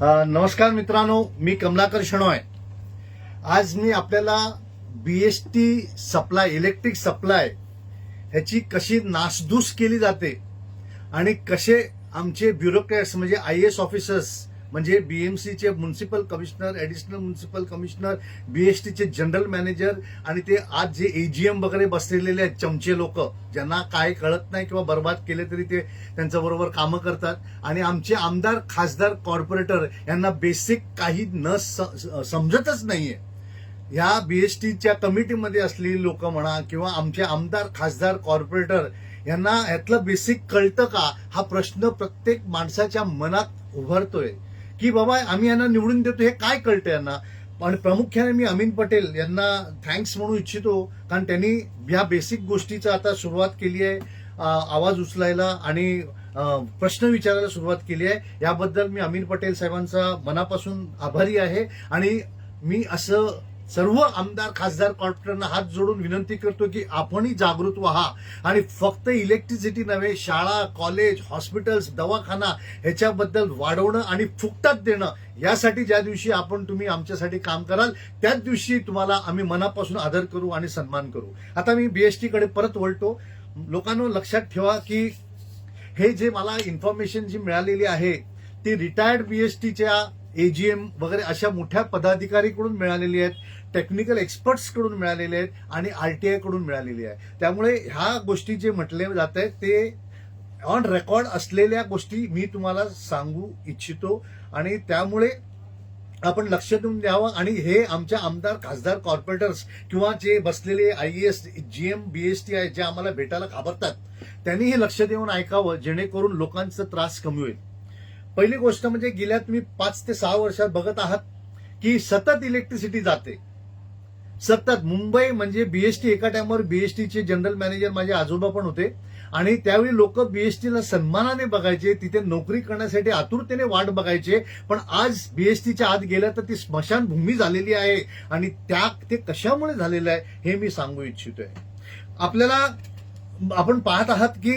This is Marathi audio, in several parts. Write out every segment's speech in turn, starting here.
नमस्कार मित्रांनो, मी कमलाकर शणोय. आज मी आपल्याला बीएसटी सप्लाय, इलेक्ट्रिक सप्लाय ह्याची कशी नासधूस केली जाते आणि कसे आमचे ब्युरोक्रॅट्स म्हणजे IAS ऑफिसर्स म्हणजे बीएमसीचे municipal commissioner, additional municipal commissioner, बीएसटीचे जनरल मॅनेजर आणि ते आज जे AGM वगैरे बसलेले आहेत चमचे लोक, ज्यांना काय कळत नाही किंवा बर्बाद केले तरी ते त्यांच्या बरोबर कामं करतात, आणि आमचे आमदार, खासदार, कॉर्पोरेटर यांना बेसिक काही समजतच नाहीये. ह्या बीएसटीच्या कमिटीमध्ये असलेली लोक म्हणा किंवा आमचे आमदार, खासदार, कॉर्पोरेटर यांना ह्यातलं बेसिक कळतं का, हा प्रश्न प्रत्येक माणसाच्या मनात उभरतोय की बाबा आम्ही यांना निवडून देतो, हे काय कळतं यांना. पण प्रामुख्याने मी अमीन पटेल यांना थँक्स म्हणू इच्छितो, कारण त्यांनी या बेसिक गोष्टीचा आता सुरुवात केली आहे, आवाज उचलायला आणि प्रश्न विचारायला सुरुवात केली आहे. याबद्दल मी अमीन पटेल साहेबांचा मनापासून आभारी आहे. आणि मी असं सर्व आमदार, खासदार, कॉर्पोरेटरना हात जोडून विनंती करतो की आपणही जागृत व्हा आणि फक्त इलेक्ट्रिसिटी नव्हे, शाळा, कॉलेज, हॉस्पिटल्स, दवाखाना ह्याच्याबद्दल वाढवणं आणि फुकटात देणं, यासाठी ज्या दिवशी तुम्ही आमच्यासाठी काम कराल त्याच दिवशी तुम्हाला आम्ही मनापासून आदर करू आणि सन्मान करू. आता मी बीएसटी कडे परत वळतो. लोकांनो, लक्षात ठेवा की हे जे मला इन्फॉर्मेशन जी मिळालेली आहे ती रिटायर्ड बीएसटीच्या AGM वगैरे अशा मोठ्या पदाधिकारीकडून मिळालेली आहेत, टेक्निकल एक्सपर्ट्स कडून मिळालेले आहेत आणि RTI कडून मिळालेली आहे. त्यामुळे ह्या गोष्टी जे म्हटले जात आहेत ते ऑन रेकॉर्ड असलेल्या गोष्टी मी तुम्हाला सांगू इच्छितो आणि त्यामुळे आपण लक्ष देऊन द्यावं. आणि हे आमच्या आमदार, खासदार, कॉर्पोरेटर्स किंवा जे बसलेले IAS, GM, BST आहे, जे आम्हाला भेटायला घाबरतात, त्यांनी हे लक्ष देऊन ऐकावं, जेणेकरून लोकांचा त्रास कमी होईल. पहिली गोष्ट म्हणजे गेल्या तुम्ही 5 ते 6 वर्षात बघत आहात की सतत इलेक्ट्रिसिटी जाते, सतत. मुंबई म्हणजे बीएसटी, एका टाइमवर बीएसटीचे जनरल मॅनेजर माझे आजोबा पण होते आणि त्यावेळी लोक बीएसटीला सन्मानाने बघायचे, तिथे नोकरी करण्यासाठी आतुरतेने वाट बघायचे. पण आज बीएसटीच्या आत गेलं तर ती स्मशानभूमी झालेली आहे आणि ते कशामुळे झालेलं आहे हे मी सांगू इच्छितोय. आपण पाहत आहात की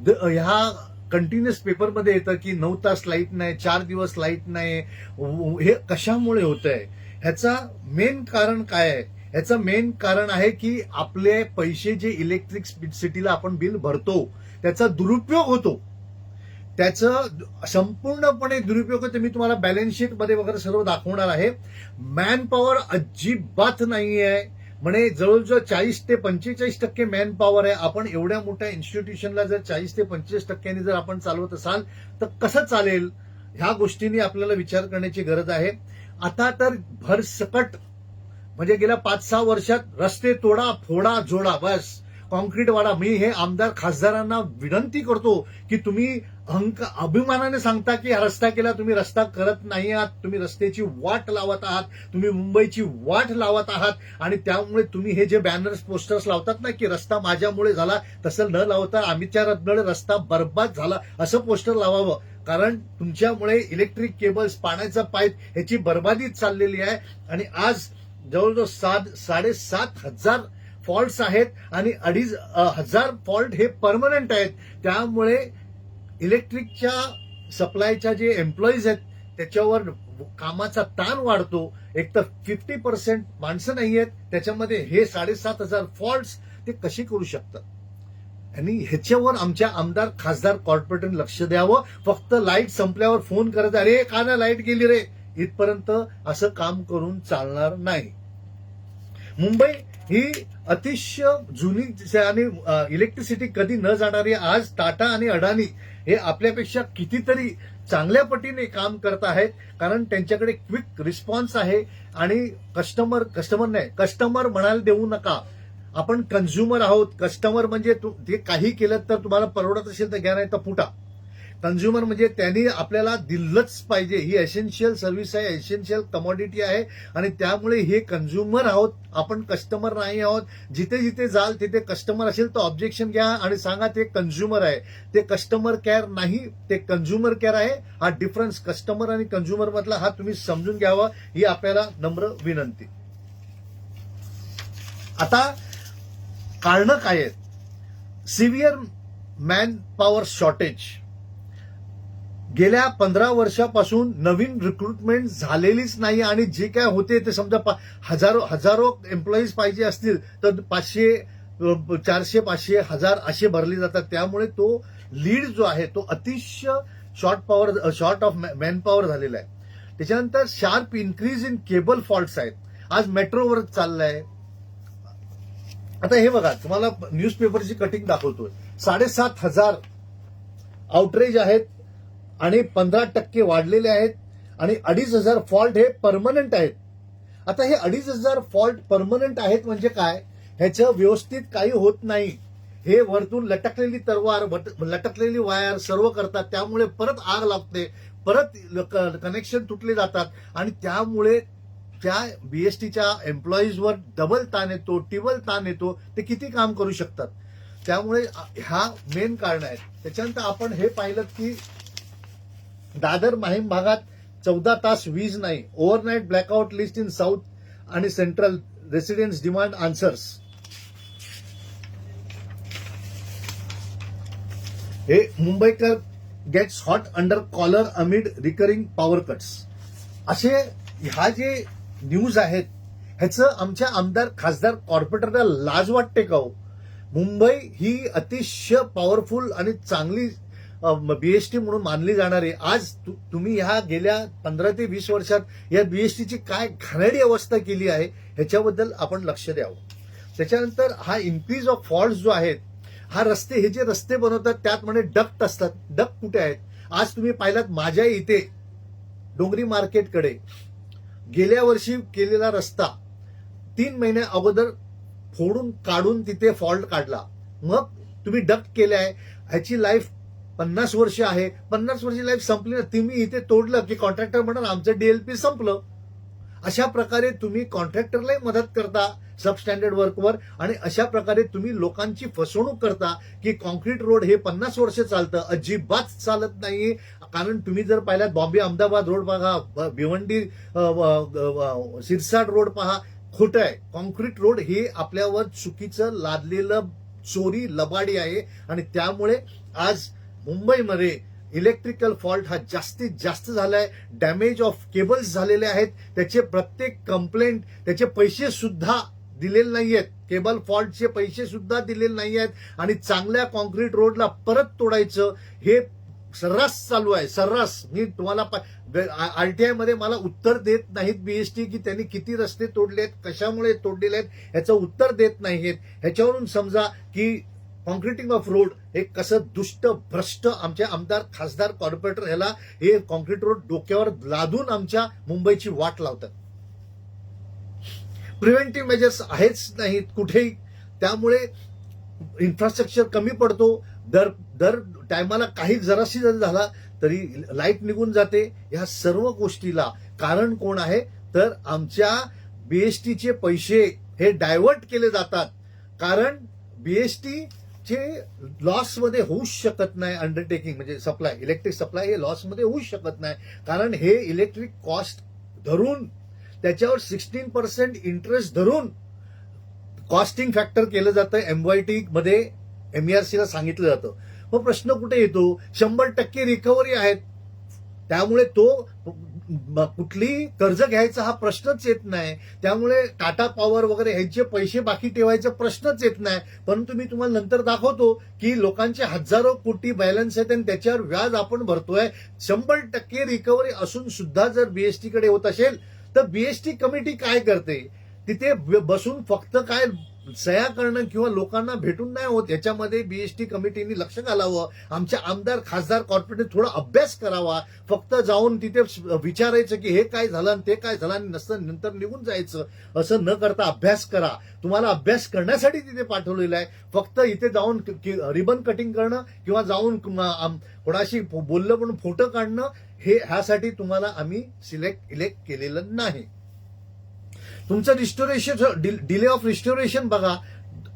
ह्या कंटिन्युअस पेपरमध्ये येतं की 9 तास लाईट नाही, 4 दिवस लाईट नाही. हे कशामुळे होत आहे? ह्याचा मेन कारण काय आहे? ह्याचं मेन कारण आहे की आपले पैसे जे इलेक्ट्रिक सिटीला आपण बिल भरतो त्याचा दुरुपयोग होतो. त्याचं संपूर्णपणे दुरुपयोग होतो. मी तुम्हाला बॅलन्स शीट मध्ये वगैरे सर्व दाखवणार आहे. मॅन पॉवर अजिबात नाही आहे, म्हणजे जवळजवळ 40 ते 45% मॅन पॉवर आहे. आपण एवढ्या मोठ्या इन्स्टिट्यूशनला जर 40 ते 25% जर आपण चालवत असाल तर कसं चालेल? ह्या गोष्टींनी आपल्याला विचार करण्याची गरज आहे. आता तर भरसकट म्हणजे गेल्या 5-6 वर्षात रस्ते तोडा, फोडा, जोडा, बस कॉन्क्रीट वाडा. मी हे आमदार, खासदारांना विनंती करतो की तुम्ही अभिमानाने सांगता की हा रस्ता केला, तुम्ही रस्ता करत नाही आहात, तुम्ही रस्त्याची वाट लावत आहात, तुम्ही मुंबईची वाट लावत आहात. आणि त्यामुळे तुम्ही हे जे बॅनर्स, पोस्टर्स लावतात ना की रस्ता माझ्यामुळे झाला, तसं न लावता अमितच्या रत्नामुळे रस्ता बर्बाद झाला असं पोस्टर लावावं. कारण तुमच्यामुळे इलेक्ट्रिक केबल्स, पाण्याचा पाईप ह्याची बर्बादी चाललेली आहे. आणि आज जवळजवळ 7,500 फॉल्ट्स आहेत आणि 2,500 फॉल्ट हे परमनंट आहेत. त्यामुळे इलेक्ट्रिकच्या सप्लायच्या जे एम्प्लॉईज आहेत त्याच्यावर कामाचा ताण वाढतो. एक तर 50% माणसं नाही आहेत, त्याच्यामध्ये हे 7,500 फॉल्ट्स ते कसे करू शकतात? आणि ह्याच्यावर आमच्या आमदार, खासदार, कॉर्पोरेटरने लक्ष द्यावं. फक्त लाईट संपल्यावर फोन करत, अरे का ना लाईट गेली रे, इथपर्यंत असं काम करून चालणार नाही. मुंबई ही अतिशय जुनी आणि इलेक्ट्रिसिटी कधी न जाणारी. आज टाटा आणि अडानी हे आपल्यापेक्षा कितीतरी चांगल्या पटीने काम करत आहेत, कारण त्यांच्याकडे क्विक रिस्पॉन्स आहे. आणि कस्टमर म्हणायला देऊ नका. आपण कन्झ्युमर आहोत. कस्टमर म्हणजे ते काही केलं तर तुम्हाला परवडत असेल तर घ्या, नाही तर फुटा. कन्झ्युमर म्हणजे त्यांनी आपल्याला दिलंच पाहिजे. ही एसेन्शियल सर्व्हिस आहे, एसेन्शियल कमॉडिटी आहे आणि त्यामुळे हे कन्झ्युमर आहोत, आपण कस्टमर नाही आहोत. जिथे जिथे जाल तिथे कस्टमर असेल तर ऑब्जेक्शन घ्या आणि सांगा ते कन्झ्युमर आहे. ते कस्टमर केअर नाही, ते कन्झ्युमर केअर आहे. हा डिफरन्स कस्टमर आणि कन्झ्युमर मधला हा तुम्ही समजून घ्यावा, ही आपल्याला नम्र विनंती. आता कारणं काय आहेत? Severe man power shortage. गेल्या 15 वर्षापासून नवीन रिक्रुटमेंट झालेलीच नाही आणि जे काय होते ते समजा हजारो एम्प्लॉईज पाहिजे असतील तर 500 400 500 1000 असे भरले जातात. त्यामुळे तो लीड जो आहे तो अतिशय शॉर्ट ऑफ मॅन पॉवर झालेला आहे. त्याच्यानंतर sharp increase in cable faults आहेत. आज मेट्रोवर चाललाय. आता हे बघा, तुम्हाला न्यूजपेपरची कटिंग दाखवतोय. 7,500 आउटरेज आहेत आणि 15% वाढलेले आहेत आणि 2,500 फॉल्ट हे परमनंट आहेत. आता हे 2,500 फॉल्ट परमनंट आहेत म्हणजे काय? ह्याचं व्यवस्थित काही होत नाही. हे वरतून लटकलेली तलवार, लटकलेली वायर सर्व करतात. त्यामुळे परत आग लागते, परत कनेक्शन तुटले जातात आणि त्यामुळे त्या बीएसटीच्या एम्प्लॉईजवर डबल ताण येतो, टिबल ताण येतो. ते किती काम करू शकतात? त्यामुळे ह्या मेन कारण आहेत. त्याच्यानंतर आपण हे पाहिलं की दादर माहीम भागात 14 तास वीज नाही. Overnight blackout list in south आणि सेंट्रल रेसिडेंट्स डिमांड आन्सर्स. हे Mumbaikar gets hot under collar amid recurring power cuts. असे ह्या जे न्यूज आहेत ह्याचं आमच्या आमदार खासदार कॉर्पोरेटरला लाज वाटते का हो? मुंबई ही अतिशय पॉवरफुल आणि चांगली बीएसटी म्हणून मानली जाणारी, आज तुम्ही ह्या गेल्या 15 ते 20 वर्षात या बीएसटीची काय घाणेरडी अवस्था केली आहे ह्याच्याबद्दल आपण लक्ष द्यावं. त्याच्यानंतर हा इन्क्रीज ऑफ फॉल्ट जो आहे, हा हे जे रस्ते बनवतात त्यात म्हणे डक्ट असतात. डक्ट कुठे आहेत? आज तुम्ही पाहिलात माझ्या इथे डोंगरी मार्केटकडे गेल्या वर्षी केलेला रस्ता 3 महिन्या अगोदर फोडून काढून तिथे फॉल्ट काढला. मग तुम्ही डक्ट केलाय, ह्याची लाईफ 50 वर्ष आहे. 50 वर्षी लाईफ संपली ना, तुम्ही इथे तोडलं की कॉन्ट्रॅक्टर म्हणून आमचं डीएलपी संपलं. अशा प्रकारे तुम्ही कॉन्ट्रॅक्टरलाही मदत करता सबस्टँडर्ड वर्कवर आणि अशा प्रकारे तुम्ही लोकांची फसवणूक करता की कॉन्क्रीट रोड हे 50 वर्ष चालतं. अजिबात चालत नाही. कारण तुम्ही जर पाहिलात बॉम्बे अहमदाबाद रोड पहा, भिवंडी सिरसाट रोड पहा, खोटं आहे. कॉन्क्रीट रोड हे आपल्यावर चुकीचं लादलेलं चोरी लबाडी आहे आणि त्यामुळे आज मुंबईमध्ये इलेक्ट्रिकल फॉल्ट हा जास्तीत जास्त झालाय. डॅमेज ऑफ केबल्स झालेले आहेत. त्याचे प्रत्येक कंप्लेंट, त्याचे पैसे सुद्धा दिलेले नाहीयेत. केबल फॉल्टचे पैसे सुद्धा दिलेले नाहीयेत आणि चांगल्या कॉन्क्रीट रोडला परत तोडायचं हे सर्रास चालू आहे. सर्रास. मी तुम्हाला आरटीआय मध्ये मला उत्तर देत नाहीत बीएसटी की त्यांनी किती रस्ते तोडलेत, कशामुळे तोडलेले आहेत, ह्याचं उत्तर देत नाहीत. ह्याच्यावरून समजा की कॉन्क्रिटिंग ऑफ रोड हे कसं दुष्ट भ्रष्ट आमचे आमदार खासदार कॉर्पोरेटर ह्याला हे कॉन्क्रीट रोड डोक्यावर लादून आमच्या मुंबईची वाट लावतात. प्रिव्हेंटिव्ह मेजर्स आहेच नाहीत कुठेही. त्यामुळे इन्फ्रास्ट्रक्चर कमी पडतो. दर टायमाला काही जराशी जरी झाला तरी लाईट निघून जाते. ह्या सर्व गोष्टीला कारण कोण आहे? तर आमच्या बीएसटीचे पैसे हे डायव्हर्ट केले जातात. कारण बीएसटी चे लॉस मध्ये होऊच शकत नाही. अंडरटेकिंग म्हणजे सप्लाय, इलेक्ट्रिक सप्लाय हे लॉस मध्ये होऊच शकत नाही. कारण हे इलेक्ट्रिक कॉस्ट धरून त्याच्यावर 16% इंटरेस्ट धरून कॉस्टिंग फॅक्टर केलं जातं. एमवायटी मध्ये MERC सांगितलं जातं. मग प्रश्न कुठे येतो? 100% रिकव्हरी आहेत. त्यामुळे तो कुठली कर्ज घ्यायचा हा प्रश्नच येत नाही. त्यामुळे टाटा पॉवर वगैरे ह्यांचे पैसे बाकी ठेवायचा प्रश्नच येत नाही. परंतु मी तुम्हाला नंतर दाखवतो की लोकांचे हजारो कोटी बॅलन्स आहेत आणि त्याच्यावर व्याज आपण भरतोय. 100% रिकव्हरी असून सुद्धा जर बीएसटी कडे होत असेल तर बीएसटी कमिटी काय करते? तिथे बसून फक्त काय सह्या करणं किंवा लोकांना भेटून नाही होत. याच्यामध्ये बीएसटी कमिटीने लक्ष घालावं. आमच्या आमदार खासदार कॉर्पोरेटने थोडा अभ्यास करावा. फक्त जाऊन तिथे विचारायचं की हे काय झालं आणि ते काय झालं आणि नंतर निघून जायचं असं न करता अभ्यास करा. तुम्हाला अभ्यास करण्यासाठी तिथे पाठवलेलं आहे. फक्त इथे जाऊन रिबन कटिंग करणं किंवा जाऊन कोणाशी बोललं पण फोटो काढणं हे ह्यासाठी तुम्हाला आम्ही इलेक्ट केलेलं नाही. तुमचं रिस्टोरेशन डिले ऑफ रिस्टोरेशन बघा.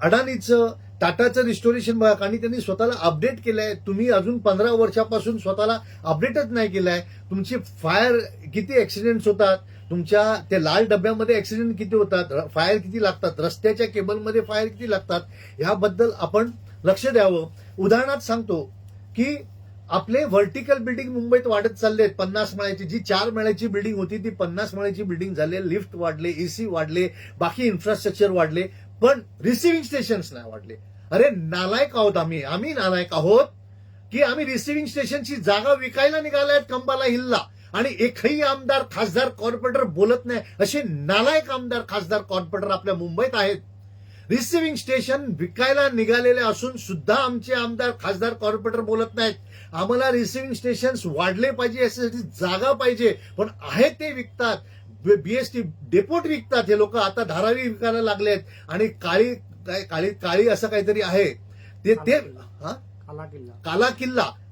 अडानीचं टाटाचं रिस्टोरेशन बघा. कारण त्यांनी स्वतःला अपडेट केलंय. तुम्ही अजून 15 वर्षापासून स्वतःला अपडेटच नाही केलंय. तुमची फायर किती ऍक्सिडेंट्स होतात, तुमच्या त्या लाल डब्यामध्ये ऍक्सिडेंट किती होतात, फायर किती लागतात, रस्त्याच्या केबलमध्ये फायर किती लागतात, याबद्दल आपण लक्ष द्यावं. उदाहरणार्थ सांगतो की आपले व्हर्टिकल बिल्डिंग मुंबईत वाढत चालले आहेत. 50 माळ्याची जी 4 माळ्याची बिल्डिंग होती ती 50 माळ्याची बिल्डिंग झाली. लिफ्ट वाढले, एसी वाढले, बाकी इन्फ्रास्ट्रक्चर वाढले, पण रिसिव्हिंग स्टेशन्स नाही वाढले. अरे नालायक आहोत आम्ही नालायक आहोत की आम्ही रिसिव्हिंग स्टेशनची जागा विकायला निघाल्यात कंबाला हिलला, आणि एकही आमदार, खासदार, कॉर्पोरेटर बोलत नाही. असे नालायक आमदार, खासदार, कॉर्पोरेटर आपल्या मुंबईत आहेत. रिसिव्हिंग स्टेशन विकायला निघालेले असून सुद्धा आमचे आमदार, खासदार, कॉर्पोरेटर बोलत नाहीत. आम्हाला रिसिव्हिंग स्टेशन वाढले पाहिजे, याच्यासाठी जागा पाहिजे, पण आहे ते विकतात. बीएसटी डेपोट विकतात हे लोक. आता धारावी विकायला लागलेत, आणि काळी असं काहीतरी आहे ते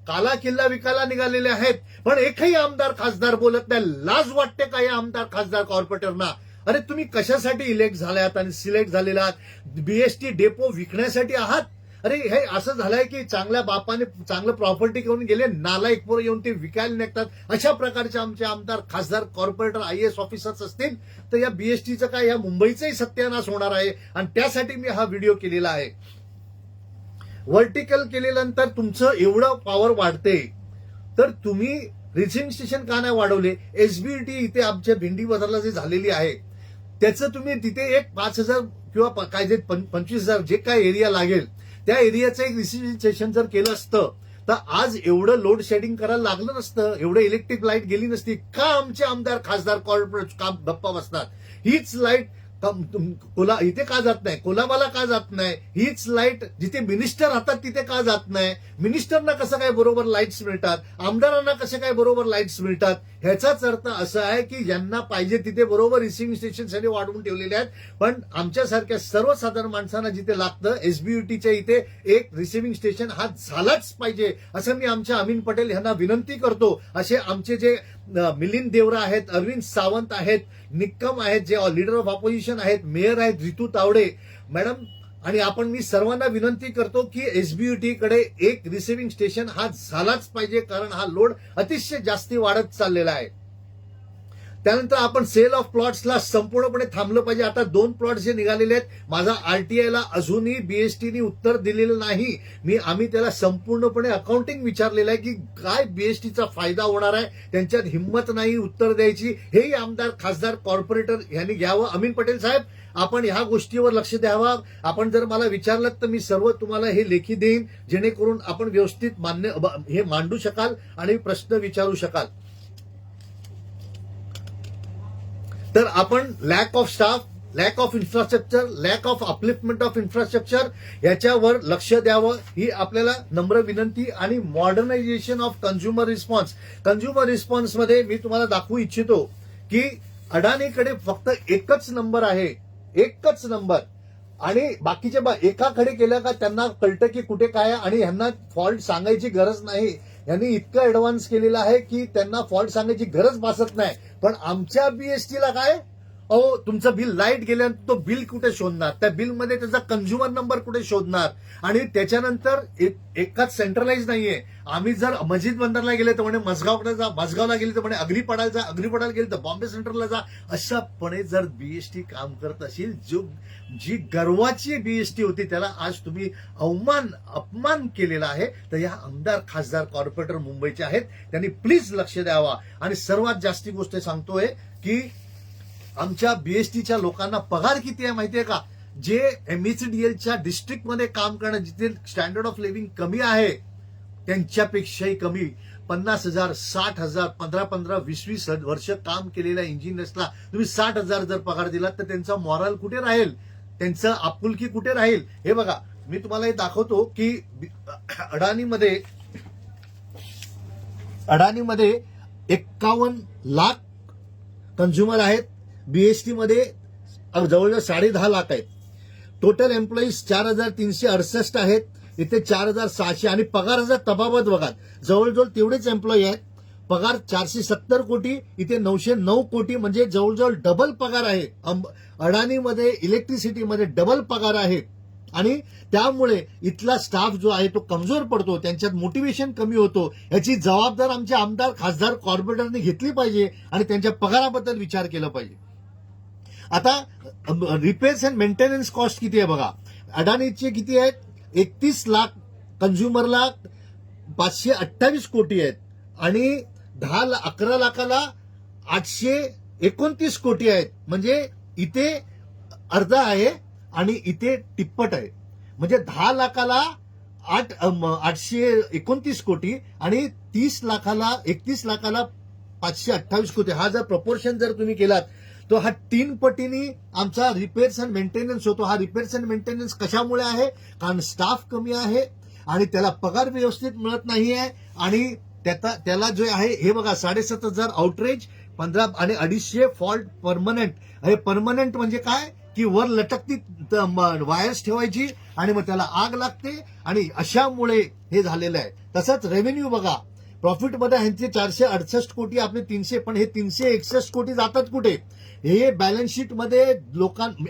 काला किल्ला विकायला निघालेले आहेत. पण एकही आमदार, खासदार बोलत नाही. लाज वाटते का या आमदार, खासदार, कॉर्पोरेटरना? अरे तुम्ही कशासाठी इलेक्ट झाल्यात आणि सिलेक्ट झालेला आहात? बीएसटी डेपो विकण्यासाठी आहात? अरे हे असं झालंय की चांगल्या बापाने चांगलं प्रॉपर्टी घेऊन गेले, नालायक पोरं येऊन ते विकायला निघतात. अशा प्रकारचे आमचे आमदार, खासदार, कॉर्पोरेटर, आयएएस ऑफिसर्स असतील तर या बीएसटीचं काय, या मुंबईचाही सत्यानाश होणार आहे. आणि त्यासाठी मी हा व्हिडिओ केलेला आहे. व्हर्टिकल केल्यानंतर तुमचं एवढं पॉवर वाढते, तर तुम्ही रिसिव्हिंग स्टेशन का नाही वाढवले? एसबीटी इथे आमच्या भिंडी बाजारला जे झालेली आहे त्याचं तुम्ही तिथे एक 5,000 किंवा काय जे 25,000 जे काय एरिया लागेल त्या एरियाचं एक रिसिव्हिंग स्टेशन जर केलं असतं तर आज एवढं लोड शेडिंग करायला लागलं नसतं, एवढं इलेक्ट्रिक लाईट गेली नसती. का आमचे आमदार, खासदार, कॉर्पोरेट काम गप्पा बसतात? हीच लाईट इथे का जात नाही? कोलाबाला का जात नाही? हीच लाईट जिथे मिनिस्टर राहतात तिथे का जात नाही? मिनिस्टरना कसं काय बरोबर लाईट्स मिळतात? आमदारांना कसं काय बरोबर लाईट्स मिळतात? ह्याचाच अर्थ असा आहे की ज्यांना पाहिजे तिथे बरोबर रिसिव्हिंग स्टेशन वाढवून ठेवलेले आहेत. पण आमच्यासारख्या सर्वसाधारण माणसांना जिथे लागतं, एसबीयूटीच्या इथे एक रिसिव्हिंग स्टेशन हा झालाच पाहिजे, असं मी आमच्या अमीन पटेल यांना विनंती करतो. असे आमचे जे मिलिंद देवरा आहेत, अरविंद सावंत आहेत, निक्कम आहेत, जे लीडर ऑफ ऑपोजिशन आहेत, मेयर आहेत रितू तावडे मॅडम, आणि मी सर्वांना विनंती करतो की एसबीयूटी कडे एक रिसिव्हिंग स्टेशन हा झालाच पाहिजे, कारण हा लोड अतिशय जास्ती वाढत चाललेला आहे. त्यानंतर आपण सेल ऑफ प्लॉट्सला संपूर्णपणे थांबलं पाहिजे. आता 2 प्लॉट जे निघालेले आहेत, माझा आरटीआयला अजूनही बीएसटीने उत्तर दिलेलं नाही. आम्ही त्याला संपूर्णपणे अकाउंटिंग विचारलेलं आहे की काय बीएसटीचा फायदा होणार आहे. त्यांच्यात हिंमत नाही उत्तर द्यायची. हेही आमदार, खासदार, कॉर्पोरेटर यांनी घ्यावं. अमीन पटेल साहेब, आपण ह्या गोष्टीवर लक्ष द्यावा. आपण जर मला विचारलं तर मी सर्व तुम्हाला हे लेखी देईन, जेणेकरून आपण व्यवस्थित हे मांडू शकाल आणि प्रश्न विचारू शकाल. तर आपण lack of staff, lack of infrastructure, lack of upliftment of infrastructure याच्यावर लक्ष द्यावं, ही आपल्याला नम्र विनंती. आणि modernisation of consumer response. Consumer response मध्ये मी तुम्हाला दाखवू इच्छितो की अडाणीकडे फक्त एकच नंबर आहे, एकच नंबर. आणि बाकीचे एकाकडे केलं का त्यांना कळतं की कुठे काय, आणि ह्यांना फॉल्ट सांगायची गरज नाही. यांनी इतकं ऍडव्हान्स केलेलं आहे की त्यांना फॉल्ट सांगायची गरज भासत नाही. पण आमच्या बीएसटीला काय, अहो तुमचं बिल लाईट गेल्यानंतर तो बिल कुठे शोधणार? त्या बिलमध्ये त्याचा कंझ्युमर नंबर कुठे शोधणार? आणि त्याच्यानंतर एकाच सेंट्रलाइज नाहीये. आम्ही जर मस्जिद बंदरला गेले तर म्हणे मसगावकडे जा, मसगावला गेले तर म्हणे अग्रीपडाला जा, अग्रीपडाला गेले तर बॉम्बे सेंट्रलला जा. अशापणे जर बीएसटी काम करत असेल, जी गर्वाची बीएसटी होती त्याला आज तुम्ही अपमान केलेला आहे. तर या आमदार, खासदार, कॉर्पोरेटर मुंबईचे आहेत, त्यांनी प्लीज लक्ष द्यावा. आणि सर्वात जास्ती गोष्ट सांगतोय की आमच्या बीएसटीच्या लोकांना पगार किती आहे माहितीये का? जे एमईसीडीएलच्या डिस्ट्रिक्टमध्ये काम करणं, जिथे स्टँडर्ड ऑफ लिव्हिंग कमी आहे त्यांच्यापेक्षाही कमी. 50,000, 60,000, 15-15, 20-20 वर्ष काम केलेल्या इंजिनियर्सला तुम्ही 60,000 जर पगार दिलात तर त्यांचा मॉरल कुठे राहील? त्यांचं आपुलकी कुठे राहील? हे बघा, मी तुम्हाला हे दाखवतो की अडाणीमध्ये 51 लाख कंझ्युमर आहेत. बीएसटी मध्ये जवळजवळ 10.5 लाख आहेत. टोटल एम्प्लॉईज 4,368 आहेत. इथे 4,600. आणि पगाराचा तफावत बघा, जवळजवळ तेवढेच एम्प्लॉई आहेत. पगार 470 कोटी, इथे 909 कोटी, म्हणजे जवळजवळ डबल पगार आहे. अडाणीमध्ये इलेक्ट्रिसिटीमध्ये डबल पगार आहे. आणि त्यामुळे इथला स्टाफ जो आहे तो कमजोर पडतो, त्यांच्यात मोटिवेशन कमी होतो. याची जबाबदार आमचे आमदार, खासदार, कॉर्पोरेटरने घेतली पाहिजे आणि त्यांच्या पगाराबद्दल विचार केला पाहिजे. आता रिपेअर्स अँड मेंटेनन्स कॉस्ट किती आहे बघा. अडाणीचे किती आहेत? 31 लाख कंझ्युमरला 528 कोटी आहेत आणि 11 लाखाला 829 कोटी आहेत. म्हणजे इथे अर्धा आहे आणि इथे तिप्पट आहे. म्हणजे 10 लाखाला 829 कोटी आणि 31 लाखाला 528 कोटी. हा जर प्रपोर्शन जर तुम्ही केलात तो हा 3 पटीने आमचा रिपेअर्स अँड मेंटेनन्स होतो. हा रिपेअर्स अँड मेंटेनन्स कशामुळे आहे? कारण स्टाफ कमी आहे आणि त्याला पगार व्यवस्थित मिळत नाहीये आणि त्याला जे आहे हे बघा 7,500 आउटरेज 15 आणि 250 फॉल्ट परमनंट. हे परमनंट म्हणजे काय की वर लटकती वायर्स ठेवायची आणि मग त्याला आग लागते आणि अशामुळे हे झालेलं आहे. तसंच रेव्हेन्यू बघा, प्रॉफिटमध्ये ह्यांचे 468 कोटी, आपले 300, पण हे 361 कोटी जातात कुठे? हे बॅलन्स शीट मध्ये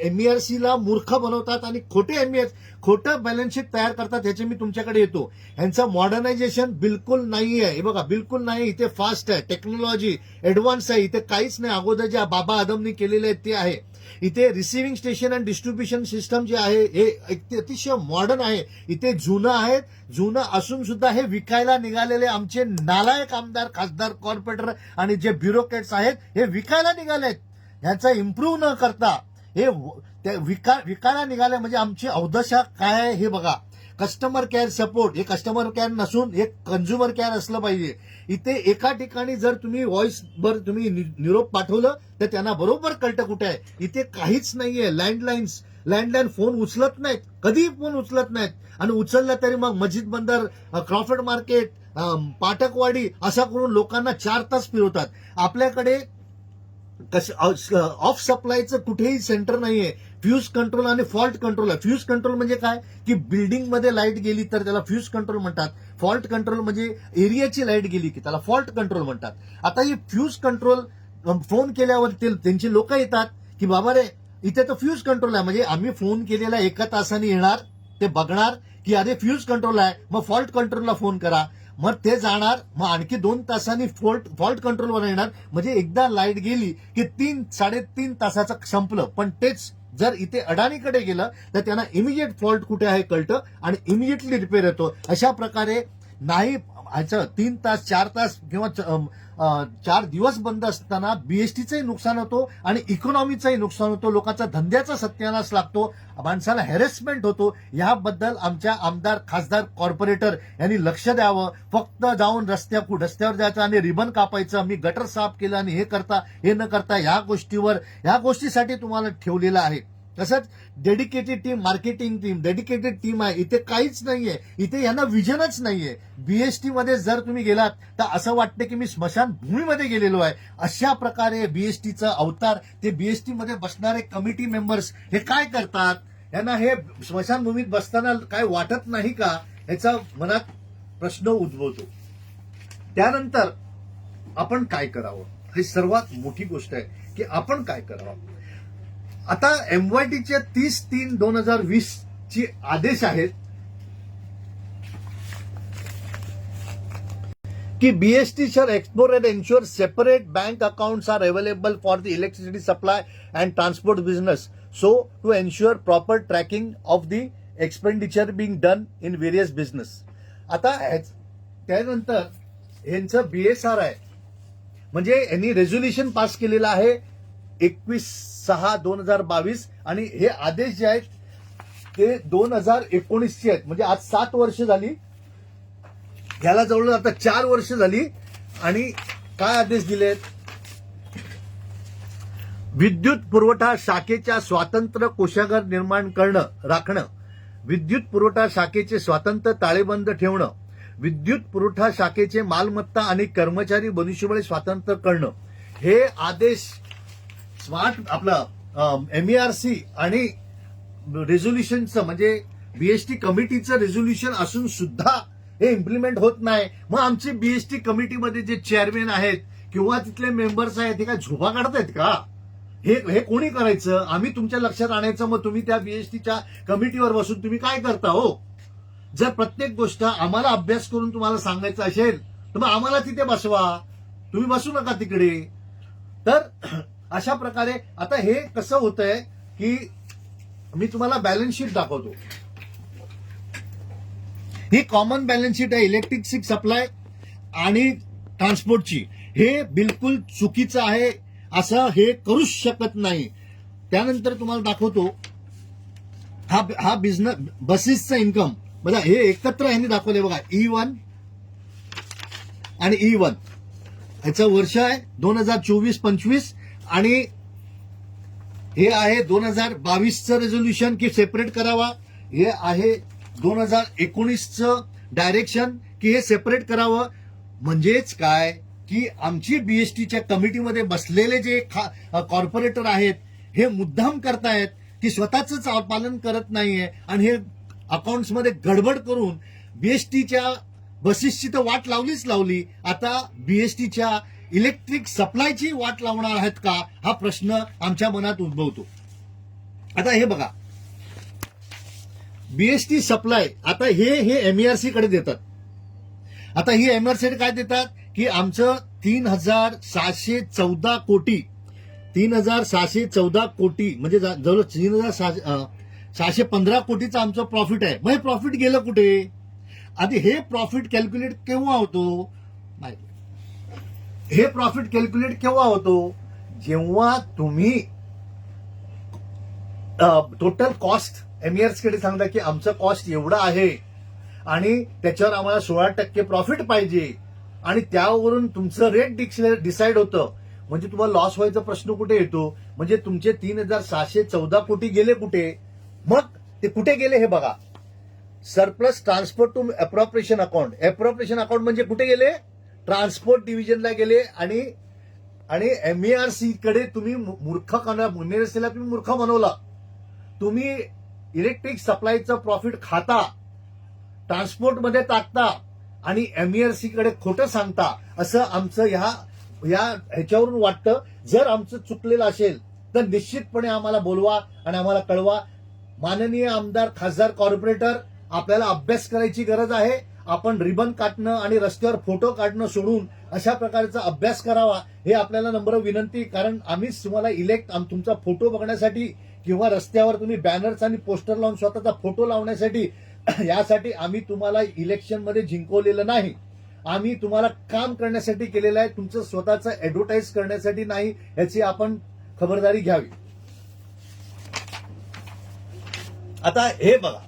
MERC ला मूर्ख बनवतात आणि खोटं बॅलन्स शीट तयार करतात. ह्याचे मी तुमच्याकडे येतो. यांचं मॉडर्नायझेशन बिलकुल नाहीये. हे बघा बिलकुल नाही. इथे फास्ट आहे, टेक्नॉलॉजी ऍडव्हान्स आहे. इथे काहीच नाही. अगोदर ज्या बाबा आदमनी केलेले आहेत ते आहे. इथे रिसिव्हिंग स्टेशन आणि डिस्ट्रीब्युशन सिस्टम जे आहे हे अतिशय मॉडर्न आहे. इथे जुनं असून सुद्धा हे विकायला निघालेले आमचे नालायक आमदार, खासदार, कॉर्पोरेटर आणि जे ब्युरोक्रेट्स आहेत हे विकायला निघालेत. ह्याचा इम्प्रूव्ह न करता हे विकायला निघाले. म्हणजे आमची अवदशा काय आहे हे बघा. कस्टमर केअर सपोर्ट, हे कस्टमर केअर नसून हे कंझ्युमर केअर असलं पाहिजे. इथे एका ठिकाणी जर तुम्ही व्हॉइसवर तुम्ही निरोप पाठवलं तर त्यांना बरोबर कळतं कुठे आहे. इथे काहीच नाहीये. लँडलाईन फोन उचलत नाहीत, कधीही फोन उचलत नाहीत आणि उचलला तरी मग मस्जिद बंदर, क्रॉफर्ड मार्केट, पाठकवाडी असा करून लोकांना 4 तास फिरवतात. आपल्याकडे ऑफ सप्लायचं कुठेही सेंटर नाहीये. फ्यूज कंट्रोल आणि फॉल्ट कंट्रोल आहे. फ्यूज कंट्रोल म्हणजे काय की बिल्डिंग मध्ये लाईट गेली तर त्याला फ्यूज कंट्रोल म्हणतात. फॉल्ट कंट्रोल म्हणजे एरियाची लाईट गेली की त्याला फॉल्ट कंट्रोल म्हणतात. आता ही फ्यूज कंट्रोल फोन केल्यावर त्यांची लोक येतात की बाबा रे इथे तर फ्यूज कंट्रोल आहे. म्हणजे आम्ही फोन केलेला 1 तासाने येणार, ते बघणार की अरे फ्यूज कंट्रोल आहे, मग फॉल्ट कंट्रोलला फोन करा, मग ते जाणार, मग आणखी 2 तासांनी फॉल्ट कंट्रोलवर येणार. म्हणजे एकदा लाईट गेली की 3-3.5 तासाचं संपलं. पण तेच जर इथे अडाणीकडे गेलं तर त्यांना इमिजिएट फॉल्ट कुठे आहे कळतं आणि इमिजिएटली रिपेअर येतो. अशा प्रकारे नाही ह्याचं 3 तास 4 तास किंवा 4 दिवस बंद असताना बीएसटीचंही नुकसान होतो आणि इकॉनॉमीचंही नुकसान होतो. लोकांचा धंद्याचा सत्यानाश लागतो, माणसाला हॅरेसमेंट होतो. याबद्दल आमच्या आमदार, खासदार, कॉर्पोरेटर यांनी लक्ष द्यावं. फक्त जाऊन रस्त्यावर जायचं आणि रिबन कापायचं, मी गटर साफ केलं आणि हे न करता या गोष्टीसाठी तुम्हाला ठेवलेलं आहे. तसंच dedicated team, marketing team, dedicated team आहे. इथे काहीच नाहीये. इथे यांना विजनच नाहीये. बीएसटी मध्ये जर तुम्ही गेलात तर असं वाटतं की मी स्मशानभूमीमध्ये गेलेलो आहे. अशा प्रकारे बीएसटीचं अवतार, ते बीएसटी मध्ये बसणारे कमिटी मेंबर्स हे काय करतात? यांना हे स्मशानभूमीत बसताना काय वाटत नाही का? याचा मनात प्रश्न उद्भवतो. त्यानंतर आपण काय करावं? ही सर्वात मोठी गोष्ट आहे की आपण काय करावं. आता MYTच्या 30/3/2020 चे आदेश आहेत की BST shall explore and ensure separate bank accounts are available for the electricity supply and transport business, so to ensure proper tracking of the expenditure being done in various business. आता त्यानंतर यांचं BSR आहे, म्हणजे यांनी रेझोल्युशन पास केलेलं आहे 21/6/2022 आणि हे आदेश जे आहेत ते 2019 आहेत. म्हणजे आज 7 वर्ष झाली, याला जवळ आता 4 वर्ष झाली. आणि काय आदेश दिलेत? विद्युत पुरवठा शाखेच्या स्वातंत्र्य कोषागार निर्माण राखणं, विद्युत पुरवठा शाखेचे स्वातंत्र्य ताळेबंद ठेवणं, विद्युत पुरवठा शाखेचे मालमत्ता आणि कर्मचारी मनुष्यबळ स्वातंत्र्य करणं. हे आदेश स्मार्ट आपलं MERC आणि रेझोल्युशनचं म्हणजे बीएसटी कमिटीचं रेझोल्युशन असून सुद्धा हे इम्प्लिमेंट होत नाही. मग आमचे बीएसटी कमिटीमध्ये जे चेअरमॅन आहेत किंवा तिथले मेंबर्स आहेत ते काय झोपा काढतायत का? हे कोणी करायचं? आम्ही तुमच्या लक्षात आणायचं, मग तुम्ही त्या बीएसटीच्या कमिटीवर बसून तुम्ही काय करता हो? जर प्रत्येक गोष्ट आम्हाला अभ्यास करून तुम्हाला सांगायचं असेल तर मग आम्हाला तिथे बसवा, तुम्ही बसू नका तिकडे. तर अशा प्रकारे आता हे कसं होतंय की मी तुम्हाला बॅलन्स शीट दाखवतो. ही कॉमन बॅलन्स शीट आहे इलेक्ट्रिसिटी सप्लाय आणि ट्रान्सपोर्टची. हे बिलकुल चुकीचं आहे, असं हे करूच शकत नाही. त्यानंतर तुम्हाला दाखवतो हा बिझनेस बसेसचा इन्कम बघा, हे एकत्र ह्यांनी दाखवले बघा, E1 आणि E1 ह्याचं वर्ष आहे 2024-25 आणि हे आहे 2022चं रेझोल्युशन की सेपरेट करावा. हे आहे 2019चं डायरेक्शन की हे सेपरेट करावं. म्हणजेच काय की आमची बीएसटीच्या कमिटीमध्ये बसलेले जे कॉर्पोरेटर आहेत हे मुद्दाम करतायत की स्वतःच पालन करत नाहीये आणि हे अकाउंट्समध्ये गडबड करून बीएसटीच्या बसेसची तर वाट लावलीच लावली, आता बीएसटीच्या इलेक्ट्रिक सप्लायची वाट लावणार आहेत का, हा प्रश्न आमच्या मनात उद्भवतो. आता हे बघा, बीएसटी सप्लाय आता हे एमईआरसी कडे देतात. आता ही एमईआरसी काय देतात की आमचं 3,614 कोटी 3,614 कोटी म्हणजे जवळ 3,615 कोटीचं आमचं प्रॉफिट आहे. मग हे प्रॉफिट गेलं कुठे? आधी हे प्रॉफिट कॅल्क्युलेट केव्हा होतो? नाही, हे प्रॉफिट कॅल्क्युलेट केव्हा होतो? जेव्हा तुम्ही टोटल कॉस्ट एमईआरसी कडे सांगता की आमचं कॉस्ट एवढं आहे आणि त्याच्यावर आम्हाला 16% प्रॉफिट पाहिजे आणि त्यावरून तुमचं रेट डिसाईड होतं. म्हणजे तुम्हाला लॉस व्हायचा प्रश्न कुठे येतो? म्हणजे तुमचे 3,614 कोटी गेले कुठे? मग ते कुठे गेले हे बघा. Surplus transport to appropriation account. Appropriation account म्हणजे कुठे गेले? ट्रान्सपोर्ट डिव्हिजनला गेले आणि एमईआरसी कडे तुम्ही एमईआरसीला तुम्ही मूर्ख बनवला. तुम्ही इलेक्ट्रिक सप्लायचं प्रॉफिट खाता, ट्रान्सपोर्टमध्ये टाकता आणि एमईआरसी कडे खोटं सांगता, असं आमचं ह्याच्यावरून वाटतं. जर आमचं चुकलेलं असेल तर निश्चितपणे आम्हाला बोलवा आणि आम्हाला कळवा. माननीय आमदार, खासदार, कॉर्पोरेटर, आपल्याला अभ्यास करायची गरज आहे. आपण रिबन काढणं आणि रस्त्यावर फोटो काढणं सोडून अशा प्रकारचा अभ्यास करावा, हे आपल्याला नम्र विनंती. कारण आम्हीच तुम्हाला तुमचा फोटो बघण्यासाठी किंवा रस्त्यावर तुम्ही बॅनर्स आणि पोस्टर लावून स्वतःचा फोटो लावण्यासाठी, यासाठी आम्ही तुम्हाला इलेक्शनमध्ये जिंकवलेलं नाही. आम्ही तुम्हाला काम करण्यासाठी केलेलं आहे, तुमचं स्वतःचं ऍडव्हर्टाईज करण्यासाठी नाही. याची आपण खबरदारी घ्यावी. आता हे बघा,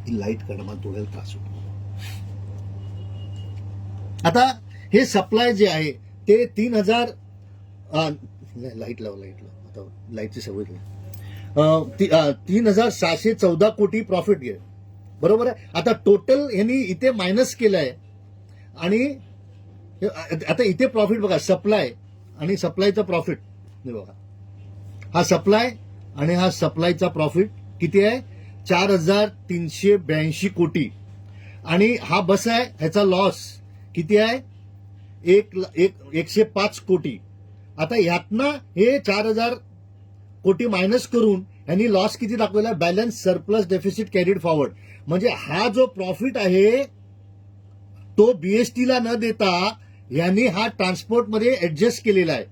लाईट करणं मला थोड्या त्रास होतो. आता हे सप्लाय जे आहे ते 3,000 लाईट लाव आता लाईटची सवय 3,614 कोटी प्रॉफिट घे, बरोबर आहे. आता टोटल यांनी इथे मायनस केलंय आणि आता इथे प्रॉफिट बघा, सप्लाय आणि सप्लायचा प्रॉफिट बघा, हा सप्लाय आणि हा सप्लायचा प्रॉफिट किती आहे? 4,382 कोटी. आणि हा बस आहे, ह्याचा लॉस किती आहे? 105 कोटी. आता ह्यातनं हे 4,000 कोटी मायनस करून यांनी लॉस किती दाखवला? Balance surplus deficit carried forward. म्हणजे हा जो प्रॉफिट आहे तो बीएसटीला न देता यांनी हा ट्रान्सपोर्टमध्ये ऍडजस्ट केलेला आहे.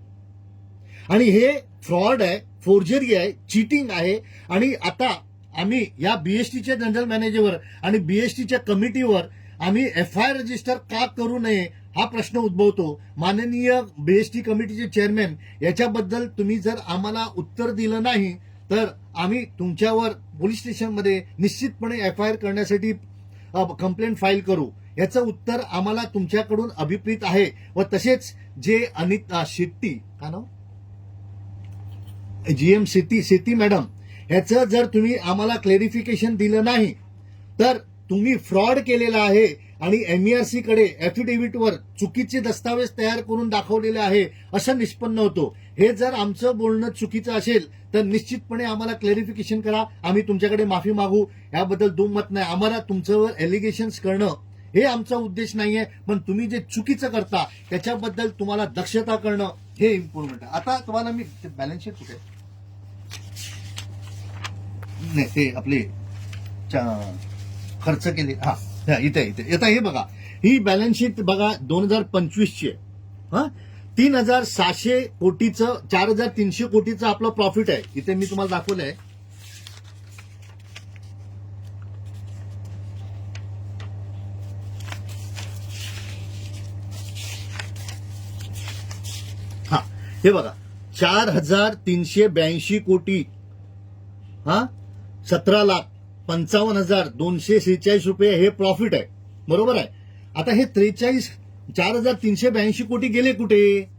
आणि हे फ्रॉड आहे, फोर्जरी आहे, चीटिंग आहे. आणि आता आम्ही या बीएसटीच्या जनरल मॅनेजरवर आणि बीएसटीच्या कमिटीवर आम्ही एफआयआर रजिस्टर का करू नये हा प्रश्न उद्भवतो. माननीय बीएसटी कमिटीचे चेअरमॅन, याच्याबद्दल तुम्ही जर आम्हाला उत्तर दिलं नाही तर आम्ही तुमच्यावर पोलीस स्टेशनमध्ये निश्चितपणे एफआयआर करण्यासाठी कंप्लेंट फाईल करू. याचं उत्तर आम्हाला तुमच्याकडून अभिप्रेत आहे. व तसेच जे अनिता शेट्टी, का नाव, जीएम शेट्टी मॅडम, ह्याचं जर तुम्ही आम्हाला क्लेरिफिकेशन दिलं नाही तर तुम्ही फ्रॉड केलेला आहे आणि एमईआरसी कडे ऍफिडेव्हिटवर चुकीचे दस्तावेज तयार करून दाखवलेले आहे असं निष्पन्न होतो. हे जर आमचं बोलणं चुकीचं असेल तर निश्चितपणे आम्हाला क्लेरिफिकेशन करा. आम्ही तुमच्याकडे माफी मागू, याबद्दल दुमत नाही. आम्हाला तुमच्यावर एलिगेशन्स करणं हे आमचा उद्देश नाहीये, पण तुम्ही जे चुकीचं करता त्याच्याबद्दल तुम्हाला दक्षता करणं हे इम्पॉर्टंट आहे. आता तुम्हाला मी बॅलन्स शीट कुठे नाही, ते आपले खर्च केले, हा इथे आता हे बघा, ही बॅलन्स शीट बघा 2025ची आहे. 3,600 कोटीचं 4,300 कोटीचं आपलं प्रॉफिट आहे. इथे मी तुम्हाला दाखवलंय हे बघा 4,382 कोटी, 17,55,246 रुपये हे प्रॉफिट आहे, बरोबर आहे. आता हे 4,382 कोटी गेले कुठे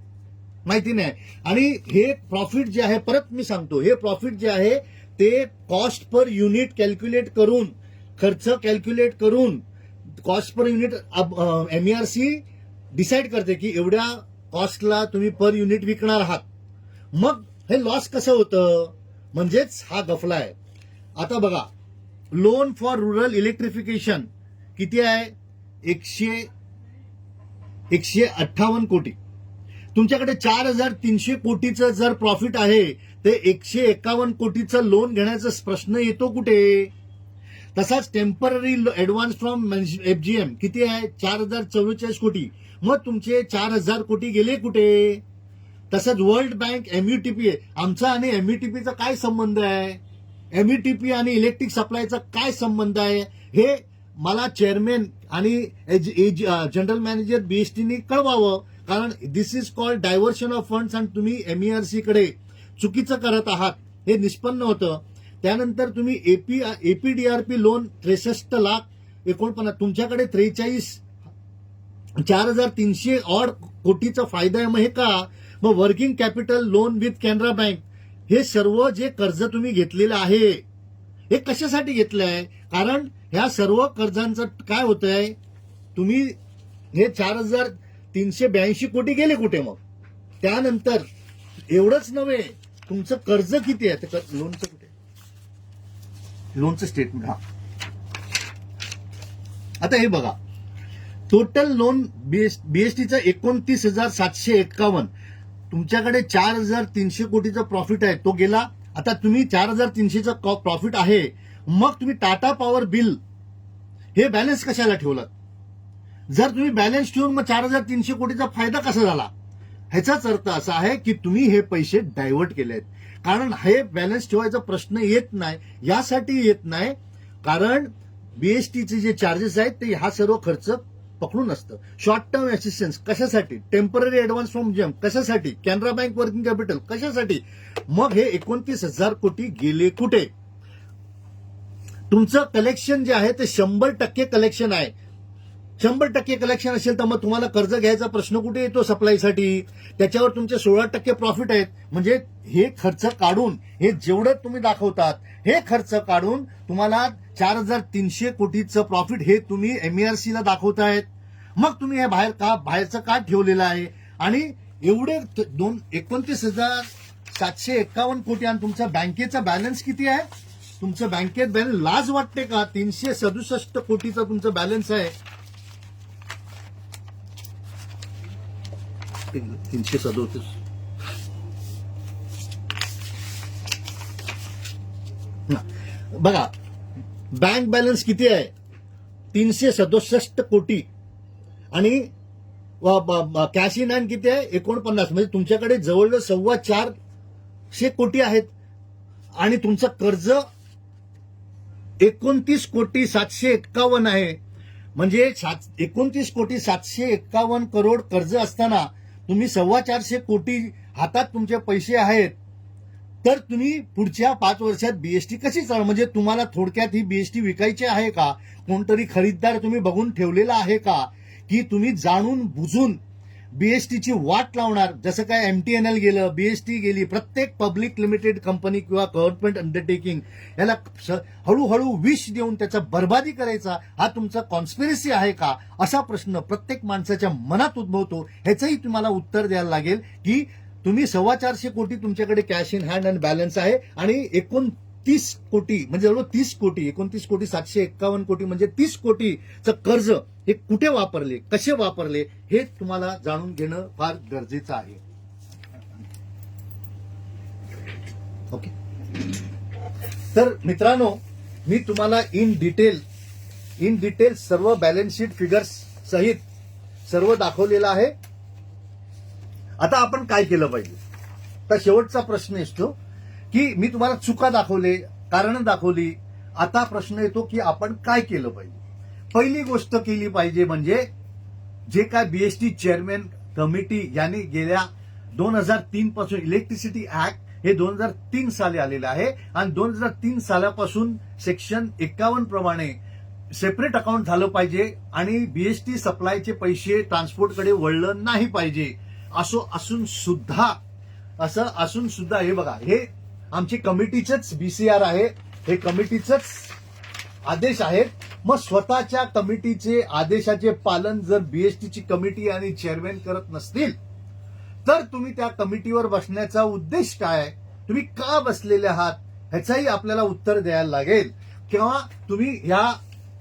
माहिती नाही. आणि हे प्रॉफिट जे आहे, परत मी सांगतो, हे प्रॉफिट जे आहे ते कॉस्ट पर युनिट कॅल्क्युलेट करून, खर्च कॅल्क्युलेट करून, cost per unit MERC decide करते की एवढ्या कॉस्टला तुम्ही पर युनिट विकणार आहात. मग हे लॉस कसं होतं, म्हणजेच हा गफला आहे. आता बघा, लोन फॉर रुरल इलेक्ट्रिफिकेशन किती आहे, 158 कोटी. तुमच्याकडे 4,300 कोटीचं जर प्रॉफिट आहे, ते 151 कोटीचं लोन घेण्याचा प्रश्न येतो कुठे. तसाच टेम्पररी ऍडव्हान्स फ्रॉम FGM किती आहे, 4,044 कोटी. मग तुमचे 4,000 कोटी गेले कुठे. तसंच वर्ल्ड बँक MUTP आहे, आमचा आणि MUTPचा काय संबंध आहे, MUTP आणि इलेक्ट्रिक सप्लायचा काय संबंध आहे, हे मला चेअरमॅन आणि जनरल मॅनेजर BSTने कळवावं. कारण this is called diversion of funds आणि तुम्ही MERC कडे चुकीचं करत आहात हे निष्पन्न होतं. त्यानंतर तुम्ही APDRP लोन 63,49,000, तुमच्याकडे 4,300 ऑड कोटीचा फायदा आहे. मग हे का, मग working capital loan with Canara bank, हे सर्व जे कर्ज तुम्ही घेतलेलं आहे हे कशासाठी घेतलं आहे, कारण ह्या सर्व कर्जांचं काय होत आहे, तुम्ही हे 4,382 कोटी गेले कुठे. मग त्यानंतर एवढंच नव्हे, तुमचं कर्ज किती आहे, लोनचं कुठे, लोनचं स्टेटमेंट. आता हे बघा, टोटल लोन BSTचं 29,751, तुमच्याकडे 4,300 कोटीचा प्रॉफिट आहे, तो गेला. आता तुम्ही 4,300चा प्रॉफिट आहे, मग तुम्ही टाटा पॉवर बिल हे बॅलन्स कशाला ठेवलं. जर तुम्ही बॅलन्स ठेवून मग 4,300 कोटीचा फायदा कसा झाला, ह्याचाच अर्थ असा आहे की तुम्ही हे पैसे डायव्हर्ट केले आहेत. कारण हे बॅलन्स ठेवायचा प्रश्न येत नाही, यासाठी येत नाही कारण BSTचे जे चार्जेस आहेत ते हा सर्व खर्च पकडून असतं. शॉर्ट टर्म असिस्टन्स कशासाठी, टेम्पररी ऍडव्हान्स फ्रॉम GM कशासाठी, कॅनरा बँक वर्किंग कॅपिटल कशासाठी. मग हे 29,000 कोटी गेले कुठे. तुमचं कलेक्शन जे आहे ते 100% कलेक्शन आहे. 100% कलेक्शन असेल तर मग तुम्हाला कर्ज घ्यायचा प्रश्न कुठे येतो सप्लायसाठी. त्याच्यावर तुमचे 16% प्रॉफिट आहेत. म्हणजे हे खर्च काढून, हे जेवढं तुम्ही दाखवतात हे खर्च काढून तुम्हाला 4,300 कोटीचं प्रॉफिट हे तुम्ही MERC ला दाखवतायत. मग तुम्ही हे बाहेरचं का ठेवलेलं आहे. आणि एवढे 29,751 कोटी आणि तुमचा बँकेचा बॅलन्स किती आहे, तुमचं बँकेत बॅलन्स, लाज वाटते का, 367 कोटीचा तुमचा बॅलन्स आहे. 337 बघा, बँक बॅलन्स किती आहे, 367 कोटी. आणि कॅश इन हँड किती आहे, 49. म्हणजे तुमच्याकडे जवळजवळ 425 कोटी आहेत. आणि तुमचं कर्ज 29,751 आहे. म्हणजे 29,751 करोड कर्ज असताना तुम्ही 425 कोटी हातात तुमचे पैसे आहेत, तर तुम्ही पुढच्या 5 वर्षात BST कशी चालणार. म्हणजे तुम्हाला थोडक्यात ही BST विकायची आहे का, कोणतरी खरीददार तुम्ही बघून ठेवलेला आहे का, की तुम्ही जाणून बुजून BSTची वाट लावणार. जसं काय MTNL गेलं, BST गेली, प्रत्येक पब्लिक लिमिटेड कंपनी किंवा गव्हर्नमेंट अंडरटेकिंग याला हळूहळू विष देऊन त्याचा बर्बादी करायचा, हा तुमचा कॉन्स्पिरसी आहे का, असा प्रश्न प्रत्येक माणसाच्या मनात उद्भवतो. ह्याचंही तुम्हाला उत्तर द्यायला लागेल की तुम्ही 425 कोटी तुमच्याकडे कॅश इन हँड आणि बॅलन्स आहे आणि 29 कोटी म्हणजे जवळ 30 कोटी, 29,751 कोटी म्हणजे 30 कोटीचं कर्ज हे कुठे वापरले, कसे वापरले, हे तुम्हाला जाणून घेणं फार गरजेचं आहे. ओके, तर मित्रांनो, मी तुम्हाला इन डिटेल सर्व बॅलन्स शीट फिगर्स सहित सर्व दाखवलेलं आहे. आता आपण काय केलं पाहिजे, तर शेवटचा प्रश्न असतो की मी तुम्हाला चुका दाखवले, कारण दाखवली. आता प्रश्न येतो की आपण काय केलं पाहिजे. पहिली गोष्ट केली पाहिजे म्हणजे जे काय BST चेअरमॅन कमिटी यांनी गेल्या 2003 पासून इलेक्ट्रिसिटी ऍक्ट हे 2003 साली आलेलं आहे आणि 2003 सालापासून सेक्शन 51 प्रमाणे सेपरेट अकाउंट झालं पाहिजे आणि बीएसटी सप्लायचे पैसे ट्रान्सपोर्टकडे वळलं नाही पाहिजे. असून सुद्धा हे बघा, हे आमची कमिटीचेच बीसीआर आहे, हे कमिटीचेच आदेश आहेत. मग स्वतःच्या कमिटीचे आदेशाचे पालन जर बीएसटीची कमिटी आणि चेअरमॅन करत नसतील तर तुम्ही त्या कमिटीवर बसण्याचा उद्देश काय? तुम्ही का बसलेले आहात ह्याचाही आपल्याला उत्तर द्यायला लागेल. किंवा तुम्ही ह्या